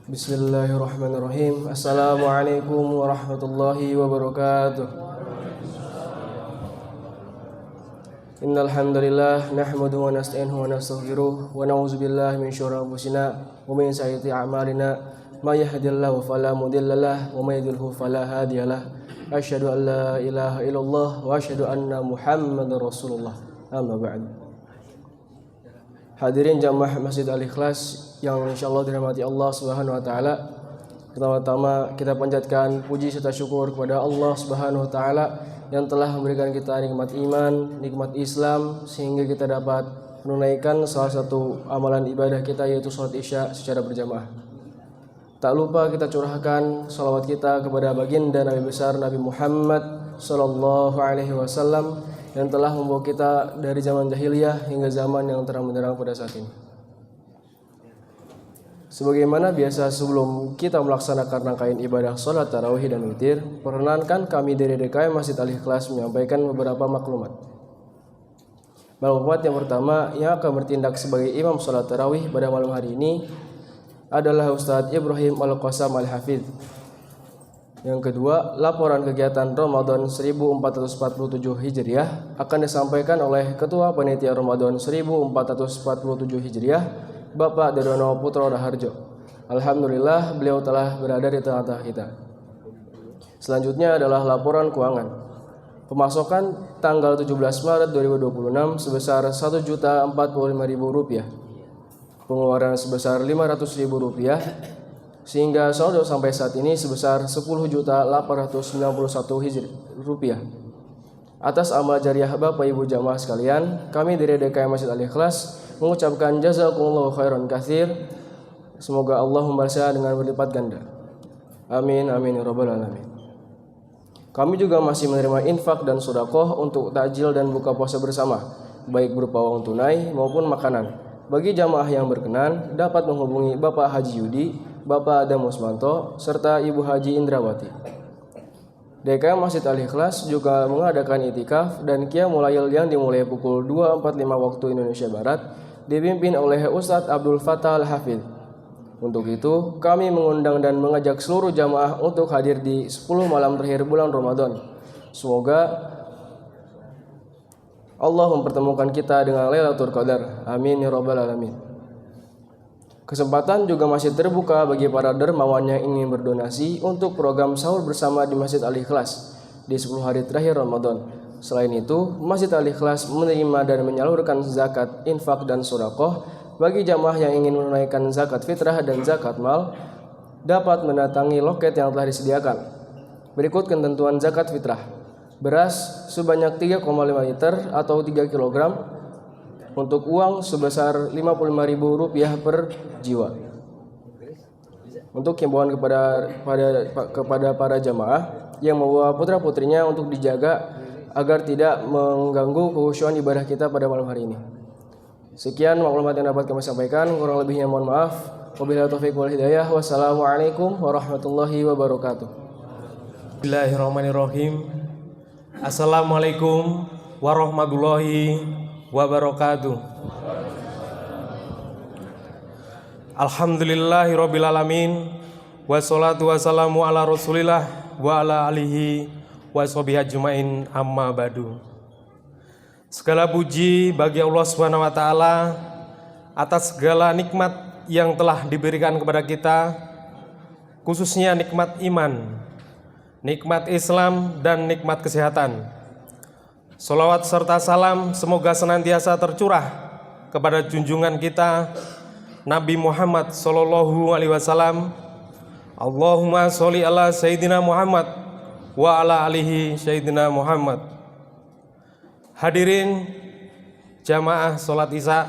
Bismillahirrahmanirrahim. Assalamualaikum warahmatullahi wabarakatuh. Innal hamdalillah nahmaduhu wa nasta'inuhu wa nastaghfiruh wa na'udzu billahi min syururi anfusina wa min sayyiati a'malina. May yahdihillahu fala mudhillalah wa may yudhlilhu fala hadiyalah. Asyhadu an la ilaha illallah wa asyhadu anna Muhammadar Rasulullah. Amma ba'd. Hadirin jamaah Masjid Al-Ikhlas yang insyaallah dirahmati Allah Subhanahu wa taala. Pertama-tama kita panjatkan puji serta syukur kepada Allah Subhanahu wa taala yang telah memberikan kita nikmat iman, nikmat Islam sehingga kita dapat menunaikan salah satu amalan ibadah kita yaitu salat Isya secara berjamaah. Tak lupa kita curahkan salawat kita kepada baginda Nabi besar Nabi Muhammad sallallahu alaihi wasallam yang telah membawa kita dari zaman jahiliyah hingga zaman yang terang benderang pada saat ini. Sebagaimana biasa sebelum kita melaksanakan rangkaian ibadah salat tarawih dan witir, perkenankan kami dari DKM Masjid Al-Ikhlas menyampaikan beberapa maklumat. Maklumat yang pertama yang akan bertindak sebagai imam salat tarawih pada malam hari ini adalah Ustadz Ibrahim Al-Qasam Al-Hafidh. Yang kedua, laporan kegiatan Ramadan 1447 Hijriah akan disampaikan oleh Ketua Panitia Ramadan 1447 Hijriah, Bapak Daryono Putra Raharjo. Alhamdulillah beliau telah berada di tengah-tengah kita. Selanjutnya adalah laporan keuangan. Pemasukan tanggal 17 Maret 2026 sebesar Rp1.045.000. Pengeluaran sebesar Rp500.000 sehingga saldo sampai saat ini sebesar Rp10.891.000. Atas amal jariah Bapak Ibu jamaah sekalian, kami dari DKM Masjid Al-Ikhlas mengucapkan jazakumullahu khairan katsir. Semoga Allah membalasnya dengan berlipat ganda. Amin amin ya rabbal alamin. Kami juga masih menerima infak dan sedekah untuk takjil dan buka puasa bersama, baik berupa uang tunai maupun makanan. Bagi jamaah yang berkenan dapat menghubungi Bapak Haji Yudi, Bapak Adam Usmanto, serta Ibu Haji Indrawati. DKM Masjid Al-Ikhlas juga mengadakan itikaf dan qiyamul lail yang dimulai pukul 2.45 waktu Indonesia Barat, dipimpin oleh Ustadz Abdul Fattah Al-Hafidh. Untuk itu, kami mengundang dan mengajak seluruh jamaah untuk hadir di 10 malam terakhir bulan Ramadan. Semoga Allah mempertemukan kita dengan Lailatul Qadar. Amin ya rabbal alamin. Kesempatan juga masih terbuka bagi para dermawan yang ingin berdonasi untuk program sahur bersama di Masjid Al-Ikhlas di 10 hari terakhir Ramadan. Selain itu, Masjid Al-Ikhlas menerima dan menyalurkan zakat, infak dan sedekah bagi jamaah yang ingin menunaikan zakat fitrah dan zakat mal dapat mendatangi loket yang telah disediakan. Berikut ketentuan zakat fitrah. Beras sebanyak 3,5 liter atau 3 kg untuk uang sebesar Rp55.000 per jiwa. Untuk himbauan kepada para jamaah yang membawa putra-putrinya untuk dijaga agar tidak mengganggu kekhusyuan ibadah kita pada malam hari ini. Sekian maklumat yang dapat kami sampaikan, kurang lebihnya mohon maaf. Wabillahi taufiq wal hidayah. Wassalamualaikum warahmatullahi wabarakatuh. Bismillahirrahmanirrahim. Assalamualaikum warahmatullahi wabarakatuh. Alhamdulillahirabbil alamin. Wassalatu wassalamu ala Rasulillah wa ala alihi washabihi ajmain, amma ba'du. Segala puji bagi Allah Subhanahu wa taala atas segala nikmat yang telah diberikan kepada kita, khususnya nikmat iman, nikmat Islam dan nikmat kesehatan. Salawat serta salam semoga senantiasa tercurah kepada junjungan kita Nabi Muhammad sallallahu alaihi wasallam. Allahumma sholli ala sayyidina Muhammad wa ala alihi sayyidina Muhammad. Hadirin jamaah salat Isya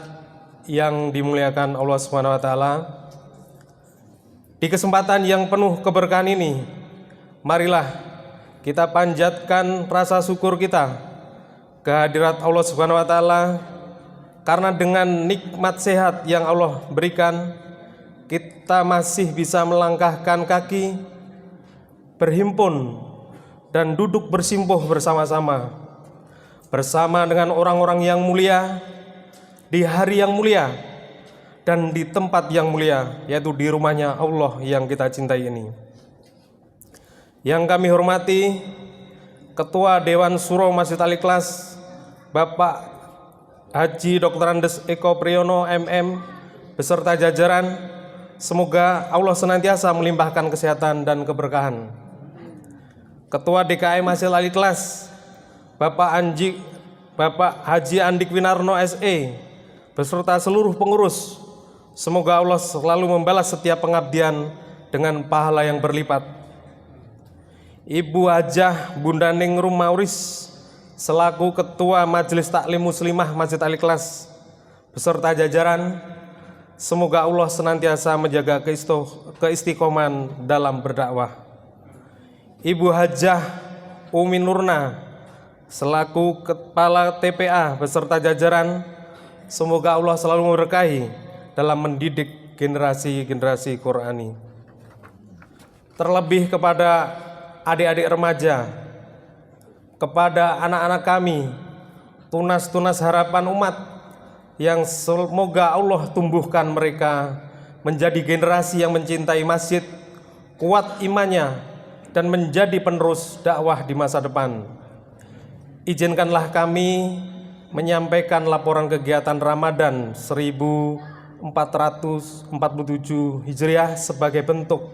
yang dimuliakan Allah Subhanahu wa taala. Di kesempatan yang penuh keberkahan ini, marilah kita panjatkan rasa syukur kita kehadirat Allah Subhanahu wa taala, karena dengan nikmat sehat yang Allah berikan, kita masih bisa melangkahkan kaki, berhimpun dan duduk bersimpuh bersama-sama bersama dengan orang-orang yang mulia di hari yang mulia, dan di tempat yang mulia, yaitu di rumahnya Allah yang kita cintai ini. Yang kami hormati Ketua Dewan Suro Masjid Al-Ikhlas, Bapak Haji Dr. Andes Eko Priyono MM beserta jajaran, semoga Allah senantiasa melimpahkan kesehatan dan keberkahan. Ketua DKI Masjid Al-Ikhlas, Bapak Haji Andik Winarno SE beserta seluruh pengurus, semoga Allah selalu membalas setiap pengabdian dengan pahala yang berlipat. Ibu Hajah Bunda Ningrum Mauris selaku Ketua Majelis Taklim Muslimah Masjid Al-Ikhlas beserta jajaran, semoga Allah senantiasa menjaga keistiqomahan dalam berdakwah. Ibu Hajah Umi Nurna selaku Kepala TPA beserta jajaran, semoga Allah selalu memberkahi dalam mendidik generasi-generasi Qurani. Terlebih kepada adik-adik remaja, kepada anak-anak kami, tunas-tunas harapan umat, yang semoga Allah tumbuhkan mereka menjadi generasi yang mencintai masjid, kuat imannya, dan menjadi penerus dakwah di masa depan. Izinkanlah kami menyampaikan laporan kegiatan Ramadan 1447 Hijriah sebagai bentuk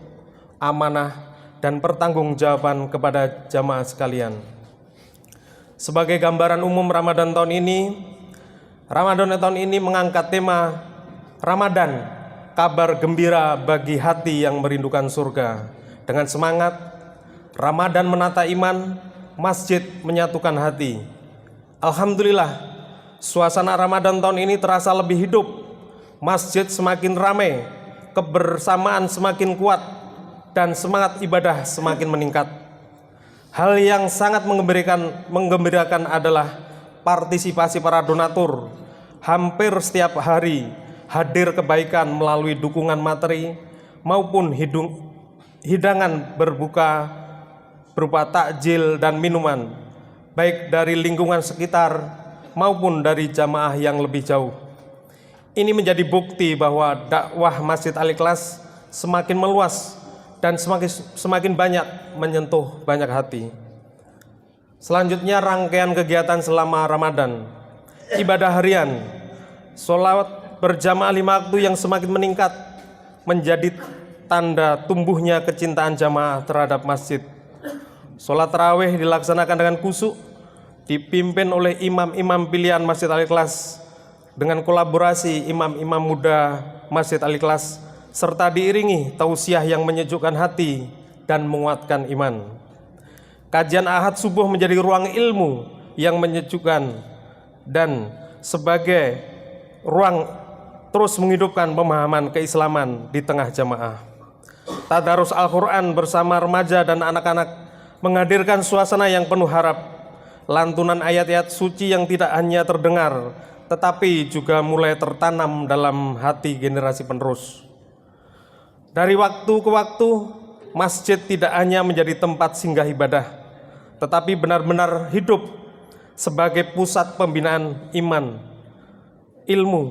amanah dan pertanggungjawaban kepada jamaah sekalian. Sebagai gambaran umum Ramadan tahun ini mengangkat tema Ramadan, kabar gembira bagi hati yang merindukan surga. Dengan semangat, Ramadan menata iman, masjid menyatukan hati. Alhamdulillah, suasana Ramadan tahun ini terasa lebih hidup, masjid semakin ramai, kebersamaan semakin kuat, dan semangat ibadah semakin meningkat. Hal yang sangat menggembirakan adalah partisipasi para donatur. Hampir setiap hari hadir kebaikan melalui dukungan materi maupun hidangan berbuka berupa takjil dan minuman, baik dari lingkungan sekitar maupun dari jamaah yang lebih jauh. Ini menjadi bukti bahwa dakwah Masjid Al-Ikhlas semakin meluas dan semakin banyak menyentuh banyak hati. Selanjutnya rangkaian kegiatan selama Ramadan, ibadah harian, sholawat berjamaah 5 waktu yang semakin meningkat menjadi tanda tumbuhnya kecintaan jamaah terhadap masjid. Sholat tarawih dilaksanakan dengan khusyuk, dipimpin oleh imam-imam pilihan Masjid Al-Ikhlas dengan kolaborasi imam-imam muda Masjid Al-Ikhlas, serta diiringi tausiah yang menyejukkan hati dan menguatkan iman. Kajian Ahad subuh menjadi ruang ilmu yang menyejukkan dan sebagai ruang terus menghidupkan pemahaman keislaman di tengah jamaah. Tadarus Al-Quran bersama remaja dan anak-anak menghadirkan suasana yang penuh harap. Lantunan ayat-ayat suci yang tidak hanya terdengar, tetapi juga mulai tertanam dalam hati generasi penerus. Dari waktu ke waktu, masjid tidak hanya menjadi tempat singgah ibadah, tetapi benar-benar hidup sebagai pusat pembinaan iman, ilmu,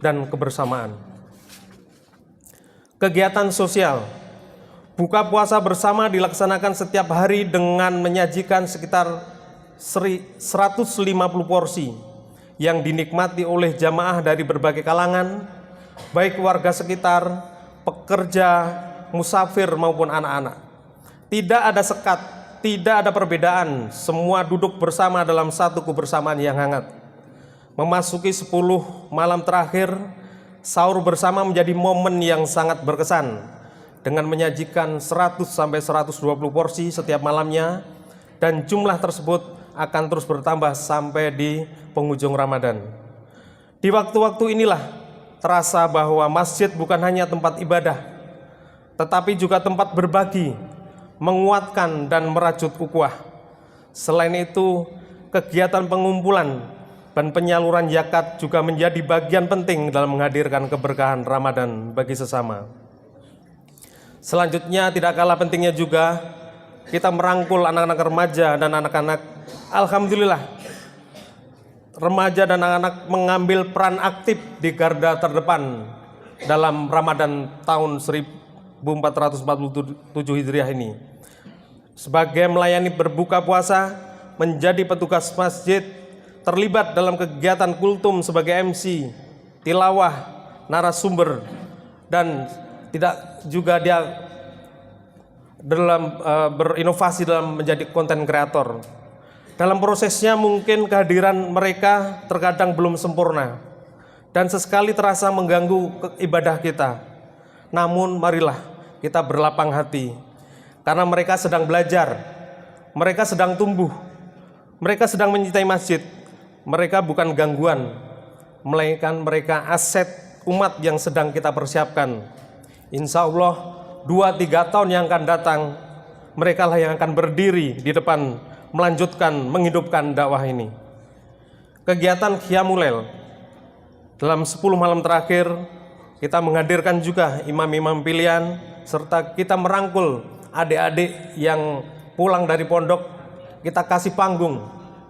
dan kebersamaan. Kegiatan sosial, buka puasa bersama dilaksanakan setiap hari dengan menyajikan sekitar 150 porsi yang dinikmati oleh jamaah dari berbagai kalangan, baik warga sekitar, pekerja, musafir maupun anak-anak. Tidak ada sekat, tidak ada perbedaan, semua duduk bersama dalam satu kebersamaan yang hangat. Memasuki 10 malam terakhir, sahur bersama menjadi momen yang sangat berkesan dengan menyajikan 100 sampai 120 porsi setiap malamnya, dan jumlah tersebut akan terus bertambah sampai di penghujung Ramadan. Di waktu-waktu inilah terasa bahwa masjid bukan hanya tempat ibadah, tetapi juga tempat berbagi, menguatkan dan merajut ukhuwah. Selain itu, kegiatan pengumpulan dan penyaluran zakat juga menjadi bagian penting dalam menghadirkan keberkahan Ramadan bagi sesama. Selanjutnya, tidak kalah pentingnya juga kita merangkul anak-anak remaja dan anak-anak. Alhamdulillah, remaja dan anak-anak mengambil peran aktif di garda terdepan dalam Ramadan tahun 1447 Hijriah ini. Sebagai melayani berbuka puasa, menjadi petugas masjid, terlibat dalam kegiatan kultum sebagai MC, tilawah, narasumber, dan tidak juga dia dalam berinovasi dalam menjadi konten kreator. Dalam prosesnya mungkin kehadiran mereka terkadang belum sempurna dan sesekali terasa mengganggu ibadah kita. Namun marilah kita berlapang hati karena mereka sedang belajar, mereka sedang tumbuh, mereka sedang mencintai masjid. Mereka bukan gangguan, melainkan mereka aset umat yang sedang kita persiapkan. Insya Allah 2-3 tahun yang akan datang, mereka lah yang akan berdiri di depan, melanjutkan, menghidupkan dakwah ini. Kegiatan Qiyamul Lail dalam 10 malam terakhir, kita menghadirkan juga imam-imam pilihan, serta kita merangkul adik-adik yang pulang dari pondok. Kita kasih panggung,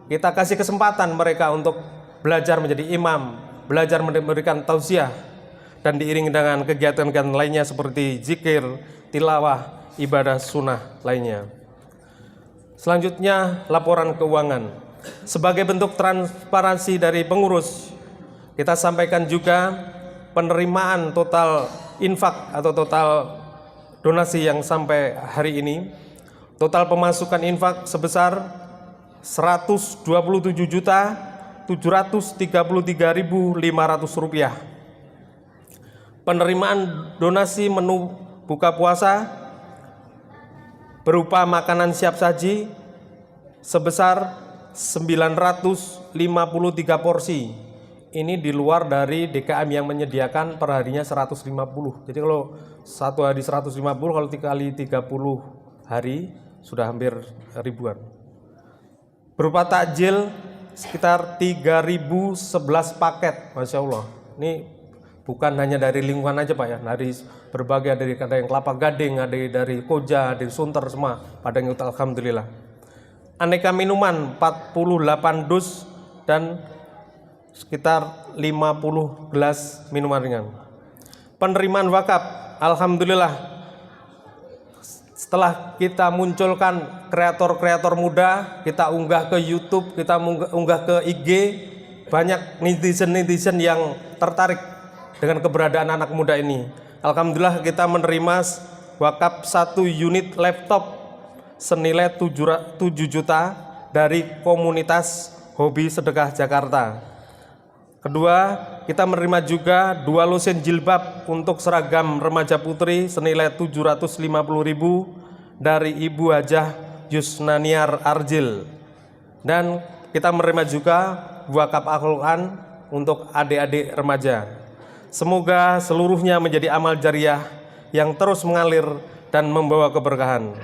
kita kasih kesempatan mereka untuk belajar menjadi imam, belajar memberikan tausiah, dan diiringi dengan kegiatan-kegiatan lainnya seperti zikir, tilawah, ibadah sunnah lainnya. Selanjutnya, laporan keuangan. Sebagai bentuk transparansi dari pengurus, kita sampaikan juga penerimaan total infak atau total donasi yang sampai hari ini. Total pemasukan infak sebesar 127.733.500 rupiah. Penerimaan donasi menu buka puasa berupa makanan siap saji sebesar 953 porsi. Ini di luar dari DKM yang menyediakan perharinya 150. Jadi kalau satu hari 150, kalau dikali 30 hari sudah hampir ribuan. Berupa takjil sekitar 3011 paket, Masya Allah. Ini bukan hanya dari lingkungan aja Pak ya, dari berbagai, ada yang Kelapa Gading, ada dari Koja, dari Sunter, semua Padang Utara, alhamdulillah. Aneka minuman 48 dus dan sekitar 50 gelas minuman ringan. Penerimaan wakaf, alhamdulillah, setelah kita munculkan kreator-kreator muda, kita unggah ke YouTube, kita unggah ke IG, banyak netizen-netizen yang tertarik dengan keberadaan anak muda ini. Alhamdulillah kita menerima wakaf 1 unit laptop senilai 7 juta dari komunitas Hobi Sedekah Jakarta. Kedua, kita menerima juga 2 lusin jilbab untuk seragam remaja putri senilai 750.000 dari Ibu Hajah Yusnaniar Arjil. Dan kita menerima juga wakaf Al-Quran untuk adik-adik remaja. Semoga seluruhnya menjadi amal jariah yang terus mengalir dan membawa keberkahan.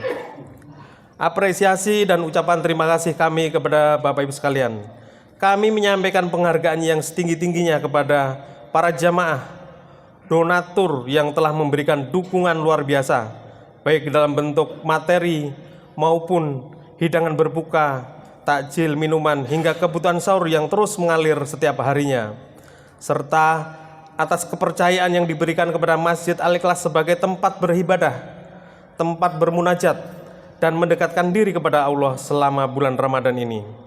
Apresiasi dan ucapan terima kasih kami kepada Bapak Ibu sekalian. Kami menyampaikan penghargaan yang setinggi-tingginya kepada para jamaah, donatur yang telah memberikan dukungan luar biasa, baik dalam bentuk materi maupun hidangan berbuka, takjil, minuman, hingga kebutuhan sahur yang terus mengalir setiap harinya, serta atas kepercayaan yang diberikan kepada Masjid Al-Ikhlas sebagai tempat beribadah, tempat bermunajat, dan mendekatkan diri kepada Allah selama bulan Ramadan ini.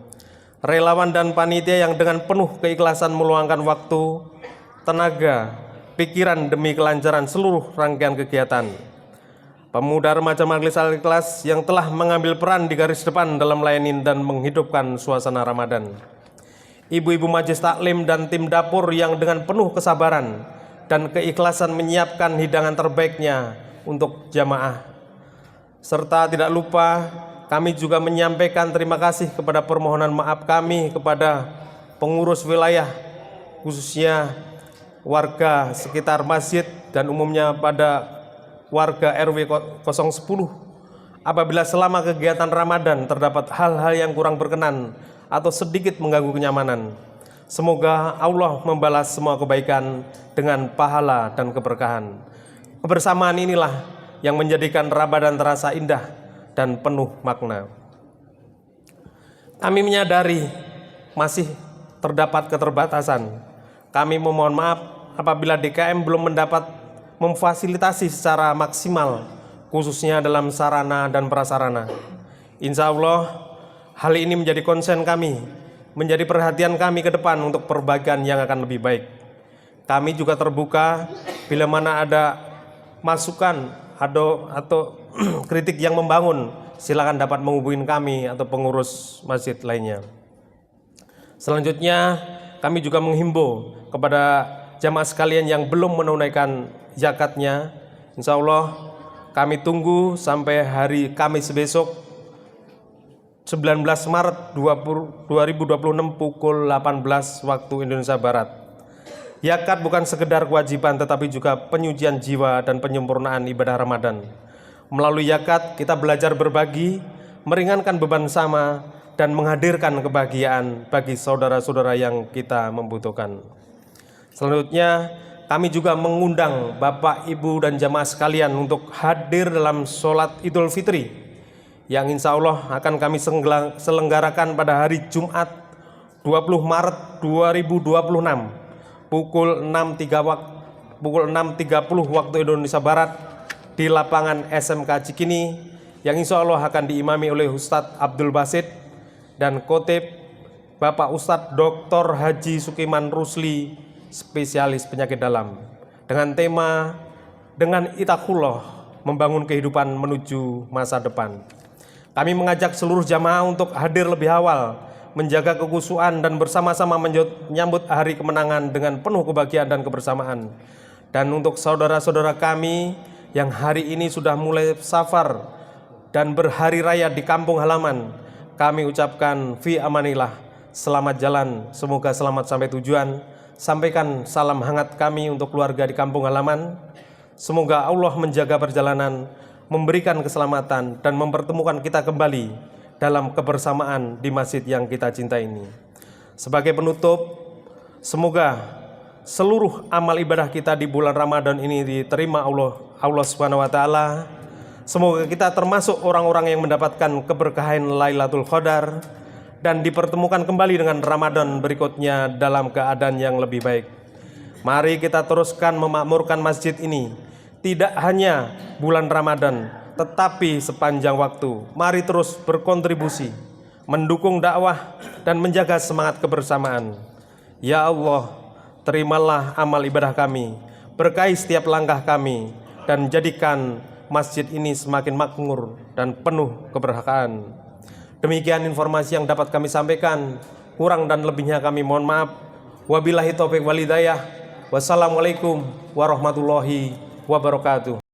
Relawan dan panitia yang dengan penuh keikhlasan meluangkan waktu, tenaga, pikiran demi kelancaran seluruh rangkaian kegiatan. Pemuda remaja Majelis Al-Ikhlas yang telah mengambil peran di garis depan dalam melayani dan menghidupkan suasana Ramadan. Ibu-ibu majelis taklim dan tim dapur yang dengan penuh kesabaran dan keikhlasan menyiapkan hidangan terbaiknya untuk jamaah. Serta tidak lupa kami juga menyampaikan terima kasih kepada permohonan maaf kami kepada pengurus wilayah, khususnya warga sekitar masjid dan umumnya pada warga RW 010 apabila selama kegiatan Ramadan terdapat hal-hal yang kurang berkenan atau sedikit mengganggu kenyamanan. Semoga Allah membalas semua kebaikan dengan pahala dan keberkahan. Kebersamaan inilah yang menjadikan Ramadan terasa indah dan penuh makna. Kami menyadari masih terdapat keterbatasan. Kami memohon maaf apabila DKM belum mendapat memfasilitasi secara maksimal, khususnya dalam sarana dan prasarana. Insya Allah, hal ini menjadi konsen kami, menjadi perhatian kami ke depan untuk perbaikan yang akan lebih baik. Kami juga terbuka bila mana ada masukan atau kritik yang membangun, silakan dapat menghubungi kami atau pengurus masjid lainnya. Selanjutnya, kami juga menghimbau kepada jamaah sekalian yang belum menunaikan zakatnya. Insya Allah kami tunggu sampai hari Kamis besok 19 Maret 2026 pukul 18 waktu Indonesia Barat. Zakat bukan sekedar kewajiban tetapi juga penyucian jiwa dan penyempurnaan ibadah Ramadan. Melalui zakat kita belajar berbagi, meringankan beban sama, dan menghadirkan kebahagiaan bagi saudara-saudara yang kita membutuhkan. Selanjutnya, kami juga mengundang Bapak, Ibu, dan jamaah sekalian untuk hadir dalam sholat Idul Fitri yang insya Allah akan kami selenggarakan pada hari Jumat 20 Maret 2026 pukul 6.30 waktu Indonesia Barat di lapangan SMK Cikini yang insya Allah akan diimami oleh Ustadz Abdul Basit dan khotib Bapak Ustadz Dr. Haji Sukiman Rusli, spesialis penyakit dalam, dengan tema dengan itakullah membangun kehidupan menuju masa depan. Kami mengajak seluruh jamaah untuk hadir lebih awal, menjaga kekhusyuan dan bersama-sama menyambut hari kemenangan dengan penuh kebahagiaan dan kebersamaan. Dan untuk saudara-saudara kami yang hari ini sudah mulai safar dan berhari raya di kampung halaman, kami ucapkan fi amanillah, selamat jalan, semoga selamat sampai tujuan. Sampaikan salam hangat kami untuk keluarga di kampung halaman. Semoga Allah menjaga perjalanan, memberikan keselamatan dan mempertemukan kita kembali dalam kebersamaan di masjid yang kita cintai ini. Sebagai penutup, semoga seluruh amal ibadah kita di bulan Ramadan ini diterima Allah Subhanahu wa taala. Semoga kita termasuk orang-orang yang mendapatkan keberkahan Lailatul Qadar dan dipertemukan kembali dengan Ramadan berikutnya dalam keadaan yang lebih baik. Mari kita teruskan memakmurkan masjid ini, tidak hanya bulan Ramadan, tetapi sepanjang waktu. Mari terus berkontribusi, mendukung dakwah dan menjaga semangat kebersamaan. Ya Allah, terimalah amal ibadah kami, berkahi setiap langkah kami, dan jadikan masjid ini semakin makmur dan penuh keberkahan. Demikian informasi yang dapat kami sampaikan. Kurang dan lebihnya kami mohon maaf. Wabillahi taufiq wal hidayah. Wassalamualaikum warahmatullahi wabarakatuh.